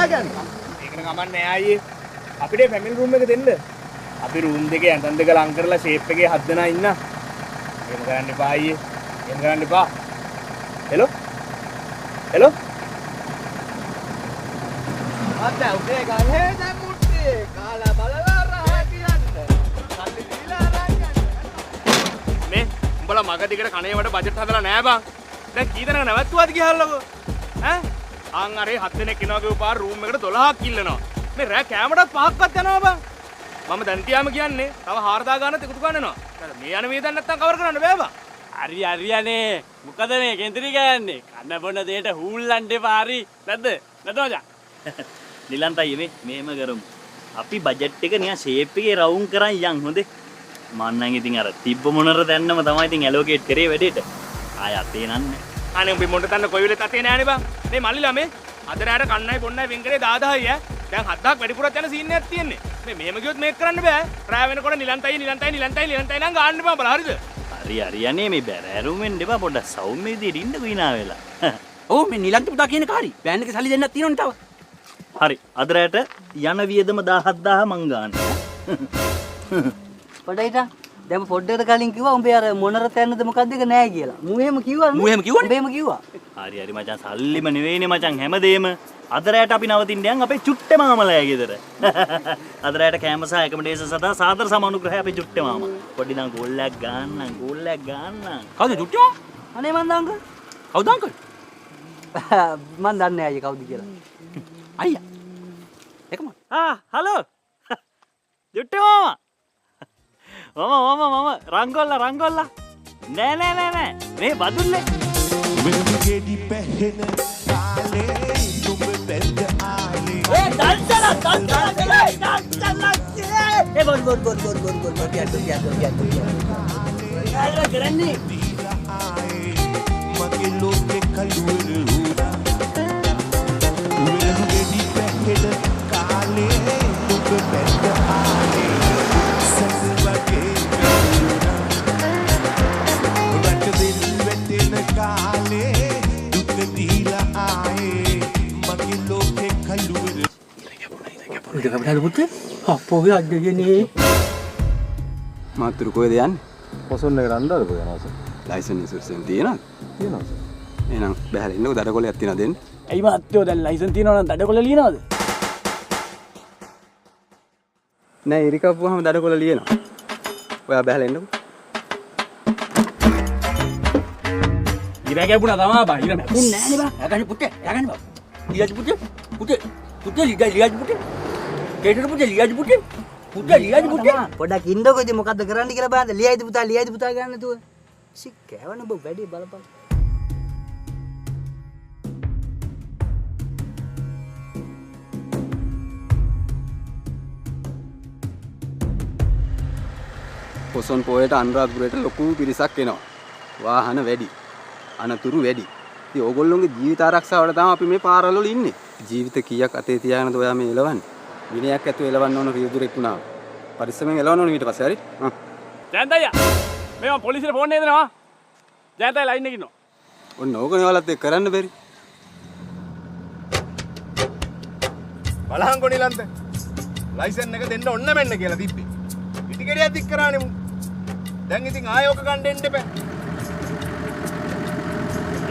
වෙලා කියන්නේ. ඒක නම් කමන්නේ ආයේ. අපිට ෆැමිලි රූම් එක දෙන්න. අපි රූම් දෙකේ ඇඳන් දෙක ලං කරලා ෂේප් එකේ 7 දෙනා ඉන්න. එහෙම කරන්න එපා අයියේ. එහෙම කරන්න එපා. හෙලෝ. හෙලෝ. අද උදේ ගහේ දැන් මුට්ටේ කාලා බලලා රහ කියන්නේ. සල්ලි දීලා අරන් යන්න. මේ උඹලා මග දිගට කණේවට බජට් හදලා නෑ බං. දැන් කී දෙනෙක් නැවතුවාද කියහල්ලකෝ. ඈ? ආන් අරේ 7 දෙනෙක් ඉනවා කියව පාර රූම් එකට 12ක් ඉල්ලනවා. මේ රෑ කැමරටත් 5ක්වත් යනවා බං. මම දැන් තියාම කියන්නේ තව 4000 ගානක් එකතු කරන්නනවා. මේ යන වේදන් නැත්තම් කවර කරන්න බෑ බං. හරියනේ. මොකද මේ කේන්ද්‍රී ගෑන්නේ? කන්න බොන දෙයට හූල්ලන්න එපා හරි. නැද්ද? නැද්ද මචං? නිලන්ත අයියේ මේම කරමු. අපි බජට් එක නිකන් ෂේප් එකේ රවුන්ඩ් කරන් යන් හොඳේ. මන්නම් ඉතින් අර තිබ්බ මොනර දැන්නම තමයි ඉතින් ඇලෝකේට් කරේ වැඩේට. ආය අතේ නන්නේ. අනේ උඹ මොන්ට තන්න කොයි වෙලෙත් අතේ නෑනේ බං. මේ මල්ලිලා මේ අද රෑට කන්නයි බොන්නයි වෙන් කරේ 10000යි ඈ. දැන් 7000ක් වැඩිපුරත් යන සීන් එකක් තියෙන්නේ. මේ මෙහෙම ගියොත් මේක කරන්න බෑ. රෑ වෙනකොට නිලන්තයි නම් ගන්න බෑ බල හරිද? හරියනේ මේ බැරෑරුම් දෙපා පොඩ්ඩක් සෞම්‍ය විදියට ඉන්නකෝ hina වෙලා. ඔව් මේ නිලන්ත පුතා කියන කාරි. වෑන් එකේ සල්ලි දෙන්නක් තියෙනවනේ තව. හරි අද රැට යන වියදම 17000 මං ගන්න. පොඩයිට දැන් පොඩ්ඩකට කලින් කිව්වා උඹේ අර මොනර තැන්නද මොකද්ද එක නෑ කියලා. මූ එහෙම කිව්වා. මූ එහෙම කිව්වනේ. උඹ එහෙම කිව්වා. හරි මචං සල්ලිම නෙවෙයිනේ මචං හැමදේම. අද රැට අපි නවතින්න යන් අපේ චුට්ටේ මාමලා ගෙදර. අද රැට කැම සහ ඇකමඩේෂන් සදා සාදර සමානුග්‍රහය අපේ චුට්ටේ මාමා. පොඩි දන් ගෝල්ලයක් ගන්නම්. කවුද චුට්ටියා? අනේ මන් දාංග. කවුද අංකල්? මන් දන්නේ නෑ අයියා කවුද කියලා. අයියා. එකම. හලෝ. චුට්ටේ මාමා. මම රංගොල්ලා. නෑ. මේ බදුල්ලේ. වෙනුගෙඩි පැහෙන කාලේ නුඹ බැඳ ආලේ ඒ දන්සලා ඒ බොල් ගියා කරන්නේ මගේ ලෝකේ කළුවර හුරා වෙනුගෙඩි පැහෙන කාලේ නුඹ බැඳ ආලේ සසවගේ කළුවර රට දිල් වෙතෙන කාලේ දුක දීලා ආයේ මගේ ලෝකේ කළුවර ඉතින් අපිට පුතේ අපෝ වේ අඩියනේ. මාතුරු කොහෙද යන්නේ? පොසොන් එකට අnder කොහෙ යනවා සර්? ලයිසන් ඉන්ෂුරන්ස් තියෙනවද? තියෙනවා සර්. එහෙනම් බහැලා ඉන්නකෝ දඩකොලයක් තියෙනවද දෙන්න? ඇයි මාත්‍යෝ දැන් ලයිසන් තියනවා නම් දඩකොල ලියනවද? නෑ ඉරිකප්පුවාම දඩකොල ලියනවා. ඔයා බහැලා ඉන්නකෝ. ඉරා ගැපුණා තමයි බා. ඉරා මැකුන්නේ නෑනේ බා. යගන්න පුතේ. බා. ලියජ් පුතේ. ලියජ් පුතේ. කේතර පුතේ ලියජ් පුතේ. ලියජ් පුතේ. පොඩක් ඉන්නකෝ ඉතින් මොකද්ද කරන්න කියලා බලන්න. ලියයිද පුතා ගන්න නැතුව. සික්කවන ඔබ වැඩි බලපන්. පොසොන් පොයට අනුරාධපුරයට ලොකු පිරිසක් එනවා. වාහන වැඩි. අනතුරු වැඩි. ඉතින් ඕගොල්ලෝගේ ජීවිත ආරක්ෂාවට තමයි අපි මේ පාරවල ඉන්නේ. ජීවිත කීයක් අතේ තියාගෙනද ඔයා මේ එලවන්නේ? විනයක් ඇතුව එලවන්න ඕන රියදුරෙක් වුණා. පරිස්සමෙන් එලවන්න ඕන ඊට පස්සේ හරි. ජයන්තයියා. මේවා පොලිසියට ෆෝන් දෙනවා. ජයන්තයි ලයින් එකේ ඉන්නවා. ඔන්න ඕකනේ ඔයාලත් එක්ක කරන්න බැරි. බලහන් කොනිලන්ත. ලයිසන් එක දෙන්න ඔන්න මෙන්න කියලා තිබ්බේ. පිටිගෙඩියක් දික් කරානේ මු. දැන් ඉතින් ආයෙ ඔක ගන්න දෙන්න එපා.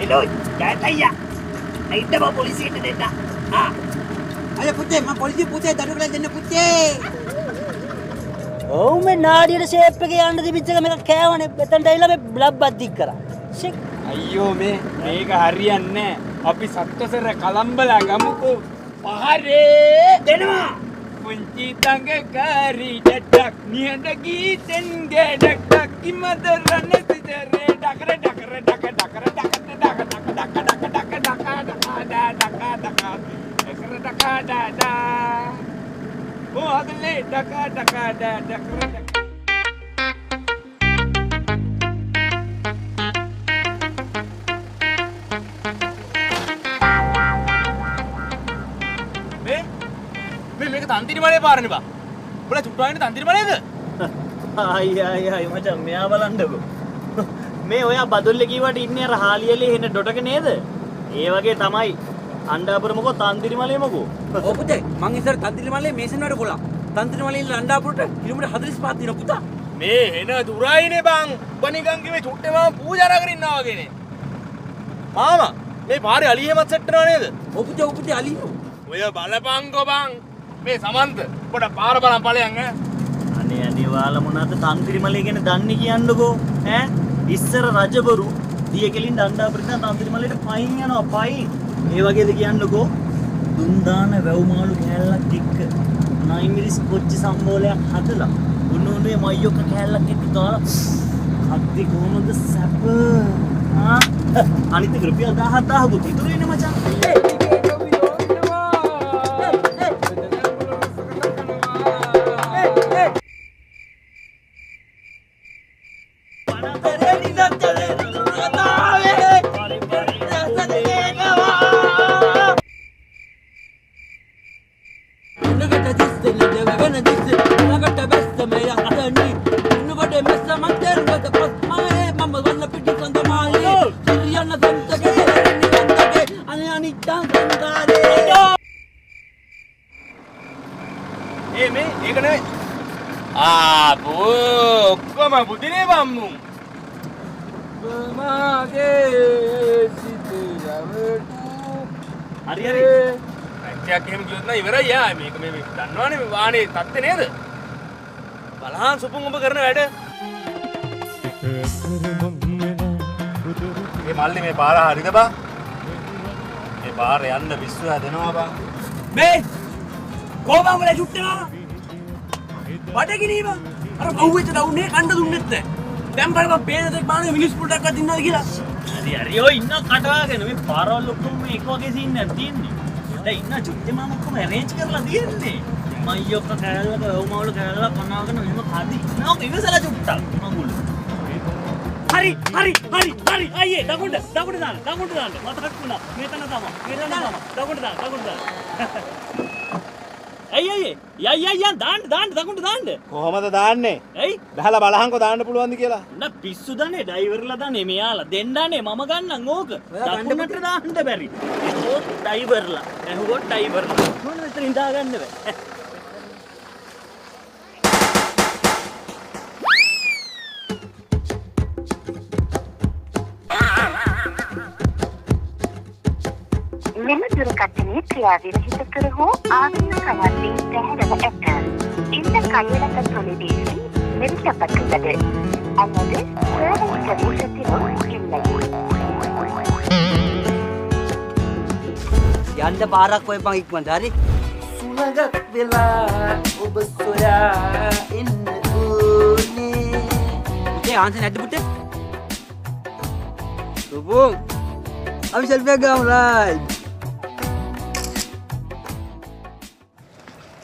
එලෝයි ජයන්තයියා. අයිත්තම පොලිසියට දෙන්න. අය පුතේ මම පොලිසිය පුතේ දඩුවල දෙන්න පුතේ. ඔව් මේ නාඩියට ෂේප් එකේ යන්න තිබිච්ච එක මේක කෑවනේ. මෙතනට ඇවිල්ලා මේ බ්ලබ් බත් දික් කරා. ෂික්. අයියෝ මේක හරියන්නේ නැහැ. අපි සත්වසර කලම්බලා ගමුකෝ. පහරේ දෙනවා. පුංචි තංගකාරි ඩඩක් නිහඬ ගීතෙන් ගැඩක් කිමද රණ සිදරේ ඩකර මොහදලේ ඩක මේක තන්තිරිමලේ පාරනේ බා. උඹලා චුට්ටාගෙන තන්තිරිමලේද? ආයි මචං මෙයා බලන්නකෝ. මේ ඔයා බදුල්ලේ කිව්වට ඉන්නේ අර හාලියලේ එන ඩොටක නේද? ඒ වගේ තමයි. අණ්ඩාපුර මොකෝ තන්තිරි මලේ මොකෝ. ඔව් පුතේ මං ඉස්සර තන්තිරි මල්ලේ මේසන් වලට ගොලා. තන්තිරි මල්ලේ ඉන්න අණ්ඩාපුරට කිලෝමීටර් 45 දින පුතා. මේ එන දුරයිනේ බං. උපනිකන් කිව්වේ චුට්ටේ මාම පූජා කරගෙන ඉන්නවා වගේනේ. මාමා මේ පාරේ අලියෙමත් සෙට් වෙනව නේද? ඔව් පුතේ අලියෝ. ඔය බලපංකෝ බං. මේ සමන්ත පොඩ පාර බලන් ඵලයන් ඈ. අනේ ඔයාලා මොනවද තන්තිරි මලේ ගැන දන්නේ කියන්නකෝ ඈ ඉස්සර රජබරු දිය කෙලින් අණ්ඩාපුරට තන්තිරි මලේට පයින් යනවා පයින් ඒ වගේද කියන්නකෝ දුන්දාන වැව්මාළු කෑල්ලක් එක්ක නයිමිරිස් කොච්චි සම්බෝලයක් හදලා උණුනේ මයියොක කෑල්ලක් එක්ක දාලා අද්දි කොහමද සැප අනිත් රුපියල් 10000 කුත් ඉතුරු වෙන්නේ මචං මේ ඒක නෙවෙයි. ඔක්කොම බුදිනේ බම්මු. මාගේ සිතේ යවටු හරි පැක්කයක් එහෙම කිව්වොත් නෑ ඉවරයි යා මේක මේ දන්නවනේ මේ වාහනේ තත්ත්වේ නේද බලහන් සුපුන් ඔබ කරන වැඩ මේ මල්ලි මේ පාර හරිද බා මේ පාර යන්න විශ්ව හැදෙනවා බා මේ කොහොමද වල චුට්ටේවා බඩගිනීම අර බහුවෙච්ච දවුනේ කණ්ඩ දුන්නෙත් නෑ දැන් බලපන් පේන දෙයක් බානේ මිනිස් පුටක්වත් ඉන්නවද කියලා හරි ඔය ඉන්න කටවාගෙන මේ පාරවල් ඔක්කොම මේ එක වගේ සීන් එකක් තියෙන්නේ දැන් ඉන්න චුට්ටේ මාම ඔක්කොම arrange කරලා තියෙන්නේ මයියොක්ක කෑල්ලක වවුමාවල කෑල්ලක් කනවාගෙන මෙහෙම කදි නෝ ඉවසලා චුට්ටක් මගුල හරි අයියේ දකුණට දාන්න මතකත් වුණා මෙතන තමයි දකුණට දාන්න අයියේ දාන්න දකුණට දාන්න කොහමද දාන්නේ ඇයි බහලා බලහන්කෝ දාන්න පුළුවන්ද කියලා න පිස්සු දන්නේ ඩ්‍රයිවර්ලා දන්නේ මෙයාලා දෙන්නනේ මම ගන්නම් ඕක දකුණට දාන්න බැරි ඒකෝ ඩ්‍රයිවර්ලා ඇහුවොත් ඩ්‍රයිවර්ලා මොන විතරින් දාගන්න බෑ මෙම දුරකථනයේ ක්‍රියාවිරහිත කර හෝ ආවරණ කවන්නේ පැහැරව ඇත. இந்த கையடக்க தொலைபேசி நிறுத்தப்பட்டுள்ளது அல்லது சேவை பிரதேசத்திலும் இல்லை. යන්න පාරක් ඔයපන් ඉක්මනට හරි. සුලගත් වෙලා ඔබ සොයා එන්න ඕනේ. ඒ ආන්සර් නැද්ද පුතේ? සුබෝ. අපි සෙල්ෆියක් ගමු රයිට්.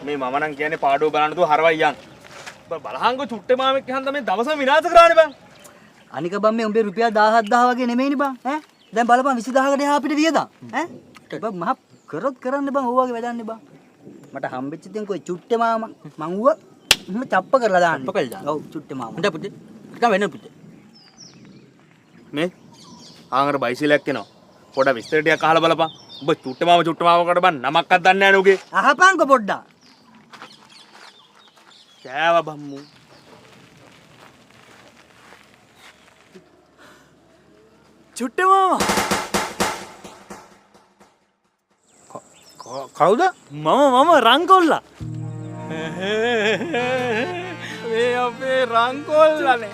මේ මම නම් කියන්නේ පාඩුව බලන්න දුව හරවයි යන්. බලහන්කෝ චුට්ටේ මාමෙක් ගහන් තමයි දවසම විනාශ කරානේ බං. අනික බම් මේ උඹේ රුපියල් 17000 වගේ නෙමෙයිනේ බං ඈ. දැන් බලපන් 20000කට එහා අපිට වියදම් ඈ. බං මහ කරොත් කරන්න බං ඕවාගේ වැඩන්නේ බං. මට හම්බෙච්ච දෙන් කොයි චුට්ටේ මාමා මං ඌව මම චප්ප කරලා දාන්න. චප්ප කරලා දාන්න. ඔව් චුට්ටේ මාමා. හොඳ පුතේ. කම වෙන පුතේ. මේ ආංගර බයිසිලයක් එනවා. පොඩ විස්තර ටිකක් අහලා බලපන්. ඔබ චුට්ටේ මාමකට බං නමක්වත් දන්නේ නැහැ නුගේ. අහපන්කො පොඩ්ඩක්. කෑව බම්මු. චුට්ටේ මාමා කවුද? මම රංගොල්ලා මේ අපේ රංගොල්ලානේ.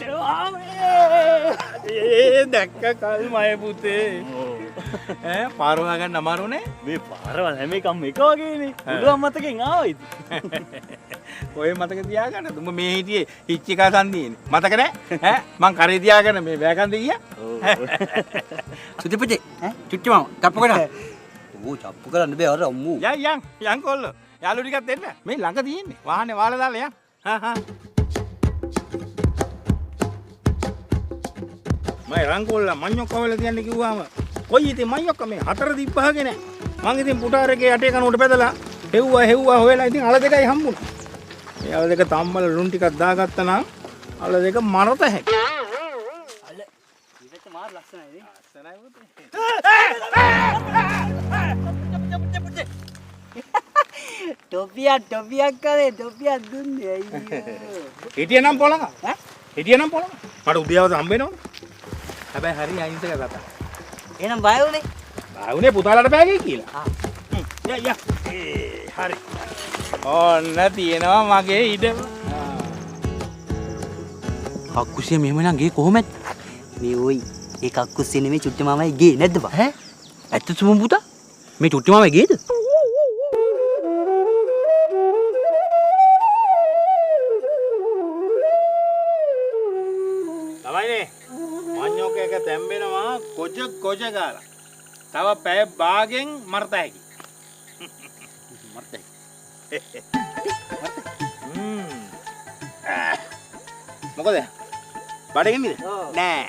දැක්ක කල් මය පුතේ. ඈ පාර හොයාගන්න අමාරුනේ. මේ පාරවල් හැම එකම එක වගේනේ උළුවන් මතකෙන් ආවයිද ඔය මතක තියාගන්න. උඹ මේ හිටියේ හිච්චිකා සන්දියේනේ. මතක නැහැ? ඈ මං කරේ තියාගෙන මේ වැගන්ද ගියා. සුදි පුතේ ඈ චුට්ටේ මාමා චප්ප කරන්න. ඕ චප්ප කරන්න බෑ අර අම්මෝ. යන් කොල්ලෝ. යාළු ටිකක් දෙන්න. මේ ළඟ තියෙන්නේ. වාහනේ වාලා දාලා යන්. මම රංගොල්ලා මඤ්ඤොක් කවලා තියන්න කිව්වම කොයි ඉතින් මඤ්ඤොක් මේ හතර දිප්පහගේ නෑ. මං ඉතින් පුටාරේගේ යටේ කනුවට පැදලා හෙව්වා හොයලා ඉතින් අල දෙකයි හම්බුණා. මේ අල දෙක තම්මල ලුණු ටිකක් දාගත්තා නම් අල දෙක මරත හැකි. අල ඉවෙත් මාර ලස්සනයි නේ. ලස්සනයි පුතේ. ටොපියක් කරේ ටොපියක් දුන්නේ අයියෝ. හිටියනම් පොළඟ ඈ හිටියනම් පොළඟ මට උදේවද හම්බ වෙනවනේ හැබැයි හරි අහිංසක තාත්තා එහෙනම් බය වුනේ? බාවුනේ පුතාලට බෑගේ කියලා යා හරි ඕන්න තියෙනවා මගේ ඉඩ කක්කුසිය මෙහෙම නම් ගේ කොහොමද? මේ ওই ඒ කක්කුසිය නෙමෙයි චුට්ටි මාමයි ගේ නැද්ද බං? ඈ? ඇත්තටම පුතා? මේ චුට්ටි මාමයි ගේද? තමයිනේ මඤ්ඤෝක එක තැම්බෙනවා කොජ ගාලා. තව පැය භාගෙන් මරත හැකි. මොකද? බඩගින්නේද? නෑ.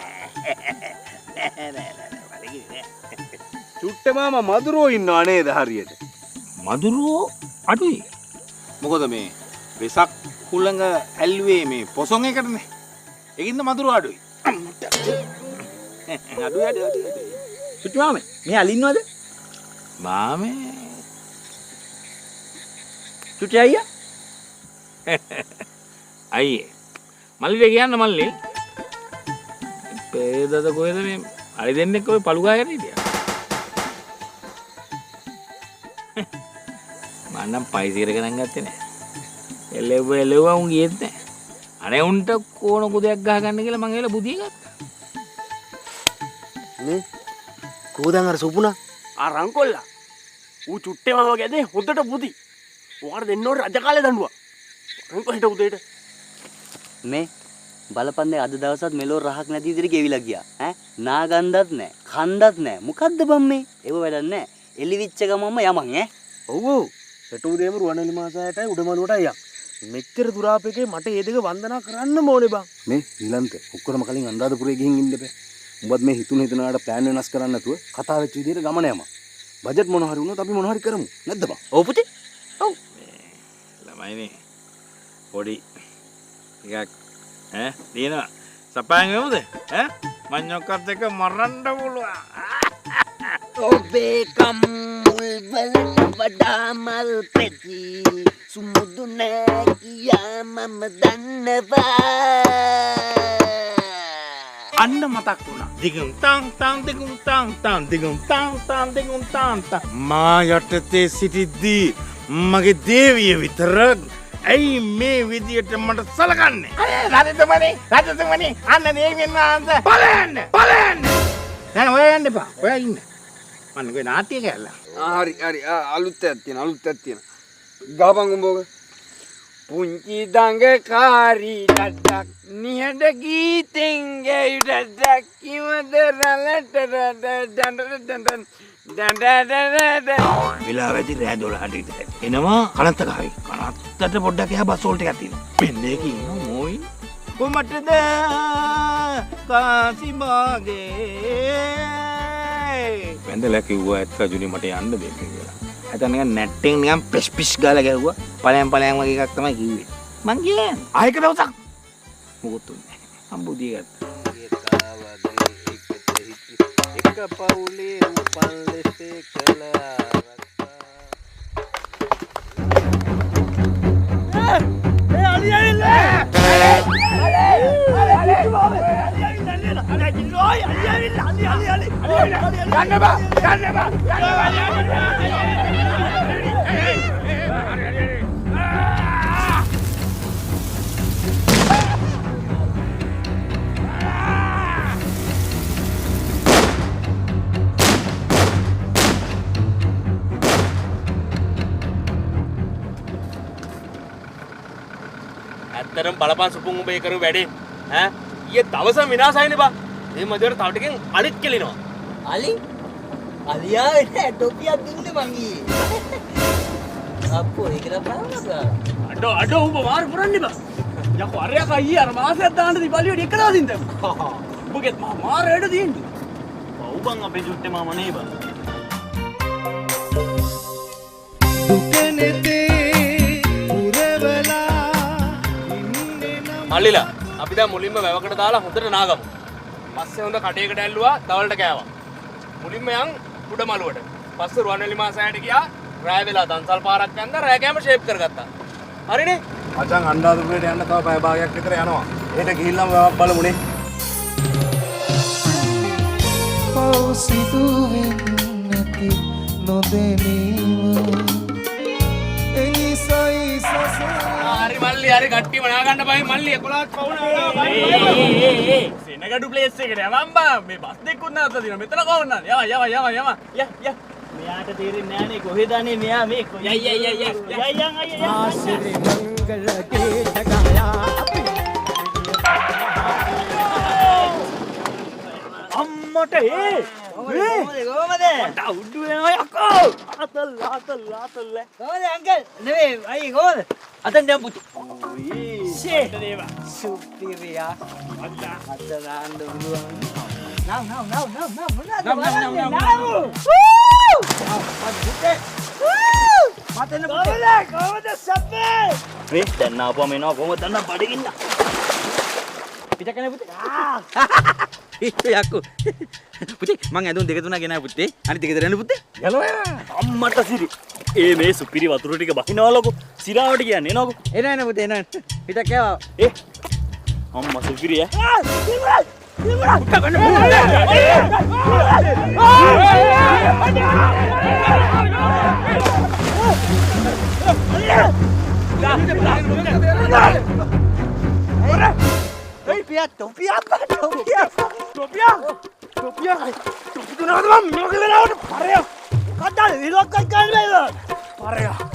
බඩගින්නේ නෑ. චුට්ටේ මාමා මදුරෝ ඉන්නව නේද හරියට? මදුරුවෝ අඩුයි. මොකද මේ වෙසක් කුලඟ ඇල්ලුවේ මේ පොසොන් එකටනේ. ඒකින්ද මදුරුවෝ අඩුයි. අඩුයි. චුට්ටි මාමේ මේ අලින්නවද? මාමේ චුට්ටි අයියා? අයියේ මල්ලිට කියන්න මල්ලි පේදද කොහෙද මේ අලි දෙන්නෙක් ඔය පළු ගාගෙන හිටියා මම නම් පයිසිර ගණන් ගත්තේ නෑ එළෙව්ව උන් ගියෙත් නෑ අනේ උන්ට කෝණ කුදයක් ගහ ගන්න කියලා මං එල බුදිය ගත්තා නේ කෝදන් අර සුපුණා ආ රංකොල්ලා ඌ චුට්ටේ මාමා ගැදේ හොඳට බුදි ඔයාලා දෙන්න ඕන රජ කාලේ දඬුවා රංකො හිට උදේට මේ බලපන්නේ අද දවසත් මෙලෝ රහක් නැති විදිහට ගෙවිලා ගියා ඈ නාගන්දත් නැහැ කන්දත් නැහැ මොකද්ද බම් මේ ඒව වැඩක් නැහැ එලිවිච්ච ගමම යමන් ඈ ඔව් ඔව් හෙට උදේම රුවන්වැලි මාසයටයි උඩමළුවට අයියා මෙච්චර දුරාපේකේ මට ඒ දෙක වන්දනා කරන්න ඕනේ බං මේ ඊළන්ත ඔක්කොම කලින් අනුරාධපුරේ ගිහින් ඉන්න බෑ. උඹත් මේ හිතුනාට ප්ලෑන් වෙනස් කරන්න නැතුව කතා වෙච්ච විදිහට ගමන යමු. බජට් මොන හරි වුණොත් අපි මොන හරි කරමු. නැද්ද බං? ඔව් පුතේ ඔව් ළමයිනේ පොඩි ටිකක් ඈ දිනනවා සපයන් වෙමුද ඈ මඤ්ඤොක්කත් එක්ක මරන්න පුළුවන් ඔබේ කම්මුල් වලට වඩා මල් පෙති සුමුදු නෑ කියා මම දන්නවා අන්න මතක් වුණා දිගුම් තාන් දිගුම් තාන් දිගුම් තාන් දිගුම් තාන් මා යටතේ සිටිද්දී මගේ දේවිය විතරක් ඇයි මේ විදියට මට සලකන්නේ රජතුමනි අන්න දේවියන් වහන්සේ බලන්න දැන් ඔය යන්න එපා ඔය ඉන්න මම ඔය නාට්‍ය කැල්ලා හරි අලුත් එකක් තියෙන ගහපන් උඹෝක පුංචි දඟකාරී ඩඩක් නිහඬ ගීතෙන් ගැයුඩක් කිවද රලට වෙලා වැඩි රෑ 12ට විතර එනවා කනත්ත ගහයි කනත්තට පොඩ්ඩක් එහා බස් වෝල්ට් එකක් තියෙනවා මෙන්න ඒක ඉන්නවා මොයි කොමටද කාසිමාගේ වැඳලා කිව්වා ඇත්ත රජුනි මට යන්න දෙන්න කියලා ඇතන නිකන් නැට්ටෙන් නිකන් පිස් ගාලා ගැහුවා පලයන් වගේ එකක් තමයි කිව්වේ මං කියන්නේ ආයක දවසක් මොකොත් උන්නේ මම බුදිය ගත්තා එක පවුලේ උපන් ලෙසේ කළා ඇත්තටම බලපන් සුපුන් උඹ ඒ කරු වැඩේ ඈ ඊයේ දවස විනාශයිනේ බා මේ මදිවට තව ටිකෙන් අලිත් කෙලිනවා අලියා නෑ ටොපියක් දුන්නේ මං ඊයේ අප්පෝ ඒකට බලනවා අඩෝ උඹ මාරු පුරන්නේ බා යකෝ අරයක් අයියේ අර මාසයක් දාන්න දීපල්ලියට එක දාසින්ද උඹගෙත් මාර වැඩ තියෙන්නේ ඔව් බං අපේ චුට්ටේ මාම නේ බං මල්ලිලා අපි දැන් මුලින්ම වැවකට දාලා හොඳට නාගමු. පස්සේ හොඳ කඩේකට ඇල්ලුවා, දවල්ට කෑවා. මුලින්ම යන් උඩමළුවට. පස්සේ රුවන්වැලි මාසයට ගියා, රෑ වෙලා දන්සල් පාරක් යන්න රෑ කෑම ෂේප් කරගත්තා. හරිනේ? මචං අනුරාධපුරයට යන්න තව පැය භාගයක් විතර යනවා. එහෙට ගිහිල්ලාම බලමුනේ. පෞසිතුවෙන් නැති නොදෙනීම එනිසයි හරි මල්ලි හරි කට්ටියම නා ගන්න බයි මල්ලි 11ක් පවුන සෙනගඩු ප්ලේස් එකට යවම් බා මේ බස් දෙකකුත් නැවත දින මෙතන කොහොමද යව මෙයාට තේරෙන්නේ නෑනේ කොහෙද අනේ මෙයා මේ අම්මට කොහමද? උඩු වෙනවා යකෝ ආතල් කොහමද අංකල්? නෙවෙයි අයියේ කොහමද? අතෙන් දැන් පුතු සුපිරියා. අදලාන්න පුළුවන්. නව්. මතන පුතේ. කොහමද සප්පේ? මේ දැන් ආපුවම එනවා කොහොමද දන්නා බඩගින්න පිටකනේ පුතේ. යක්කු. පුතේ මං ඇඳුම් දෙක තුනක් ගෙනාවා පුතේ. අනිත් එක දෙරන්න පුතේ. අම්මට සිරි ඒ මේ සුපිරි වතුර ටික බහිනවලකෝ සිරාවට කියන්නේ නෝකෝ එනවනේ පුතේ එනවනේ. පිටක් යවා. අම්මා සුපිරි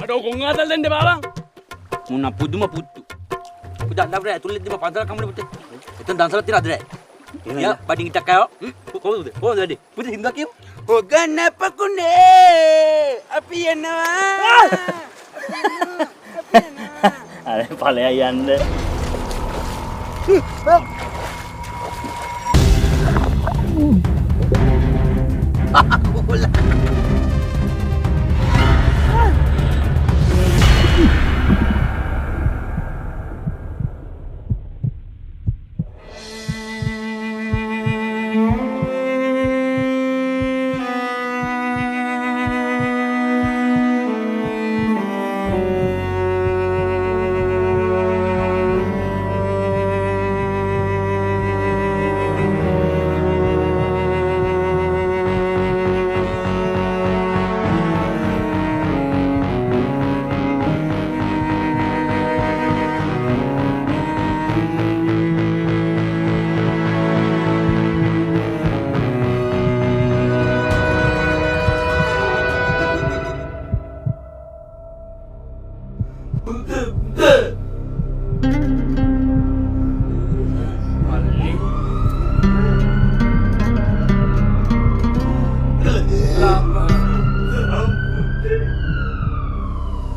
අඩෝ ගොන් ආතල් දෙන්න බාලන් මුන්න පුදුම පුත්තු. පුතා අnder ඇතුළේදී පන්සල කමනේ පුතේ. එතන දන්සලක් තියෙන අදරයි. යා බඩින් ඉටක් ආවා. කොහොමද? කොහොමද වැඩි? පුතේ හින්දා කියමු. ඔගන්න පකුනේ. අපි එනවා. අර ඵලයා යන්න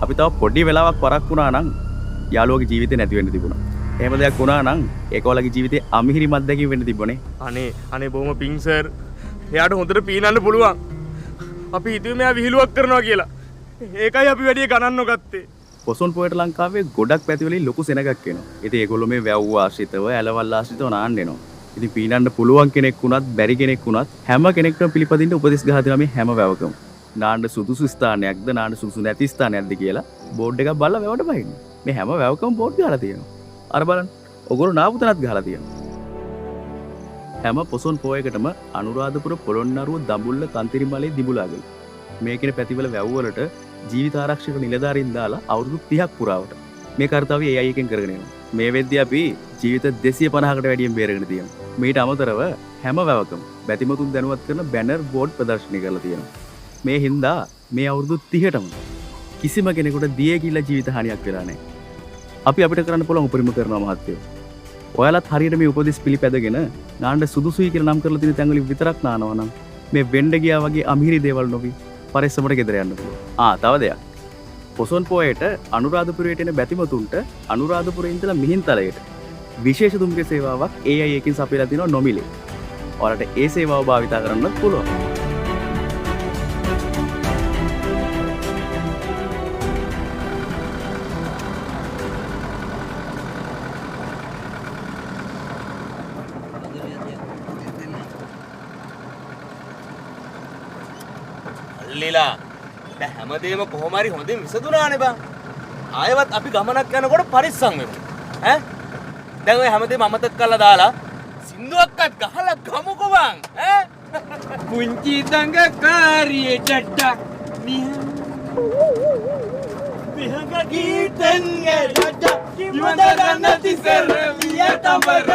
අපි තව පොඩි වෙලාවක් පරක් වුණා නම් යාළුවගේ ජීවිතේ නැති වෙන්න තිබුණා. එහෙම දෙයක් වුණා නම් ඒකෝලගේ ජීවිතේ අමිහිරි මද්දකින් වෙන්න තිබුණේ. අනේ බොහොම පිං සර්. එයාට හොඳට පීනන්න පුළුවන්. අපි හිතුවේ මෙයා විහිළුවක් කරනවා කියලා. ඒකයි අපි වැඩි ගණන් නොගත්තේ. පොසොන් පොයට ලංකාවේ ගොඩක් පැතිවලින් ලොකු සෙනගක් එනවා. ඉතින් ඒගොල්ලෝ මේ වැව් ආශ්‍රිතව ඇලවල් ආශ්‍රිතව නාන්න එනවා. ඉතින් පීනන්න පුළුවන් කෙනෙක් වුණත් බැරි කෙනෙක් වුණත් හැම කෙනෙක්ටම පිළිපදින්න උපදෙස් ගහලා දෙනවා මේ හැම වැවකම. නාන්න සුදුසු ස්ථානයක්ද නාන්න සුදුසු නැති ස්ථානයක්ද කියලා බෝඩ් එකක් බලලා වැවට බහින්න. මේ හැම වැවකම බෝඩ් ගහලා තියෙනවා. අර බලන්න. ඔගොල්ලෝ නාපු තැනත් ගහලා තියෙනවා. හැම පොසොන් පොයකටම අනුරාධපුර පොළොන්නරුව දඹුල්ල තන්තිරිමලේ දිබුලාගල. මේ කියන පැතිවල වැව්වලට ජීවිත ආරක්ෂක නිලධාරීන් දාලා අවුරුදු 30ක් පුරාවට මේ කාර්යය AI එකෙන් කරගෙන යනවා. මේ වෙද්දී අපි ජීවිත 250කට වැඩියෙන් බේරගෙන තියෙනවා. මේට අමතරව හැම වැවකම බැතිමතුන් දැනුවත් කරන බැනර් බෝඩ් ප්‍රදර්ශනය කරලා තියෙනවා. මේ හින්දා මේ අවුරුදු 30ටම කිසිම කෙනෙකුට දියේ කිල්ල ජීවිත හානියක් වෙලා නැහැ. අපි අපිට කරන්න පුළුවන් උපරිම කරනවා මහත්තයෝ. ඔයාලත් හරියට මේ උපදෙස් පිළිපැදගෙන නාන්න සුදුසුයි කියලා නම් කරලා තියෙන තැන්වලින් විතරක් නානවා නම් මේ වෙන්න ගියා වගේ අමිහිරි දේවල් නොවි පරිස්සමට ගෙදර යන්න පුළුවන්. තව දෙයක්. පොසොන් පොයට අනුරාධපුරයට එන බැතිමතුන්ට අනුරාධපුරේ ඉඳලා මිහින්තලයට විශේෂ දුම්රිය සේවාවක් AI එකකින් සපයලා තිනවා නොමිලේ. ඔයාලට ඒ සේවාව භාවිතා කරන්නත් පුළුවන්. ලීලා දැන් හැමදේම කොහොම හරි හොඳින් විසඳුණානේ බං. ආයෙවත් අපි ගමනක් යනකොට පරිස්සම් වෙමු. ඈ? දැන් ඔය හැමදේම අමතක කරලා දාලා සින්දුවක්වත් ගහලා ගමුකෝ බං. ඈ? පුංචි දඟකාරියේ ජඩ විහඟ ගීතන්ගේ ජඩ කිවද ගන්න තිසර විය තමර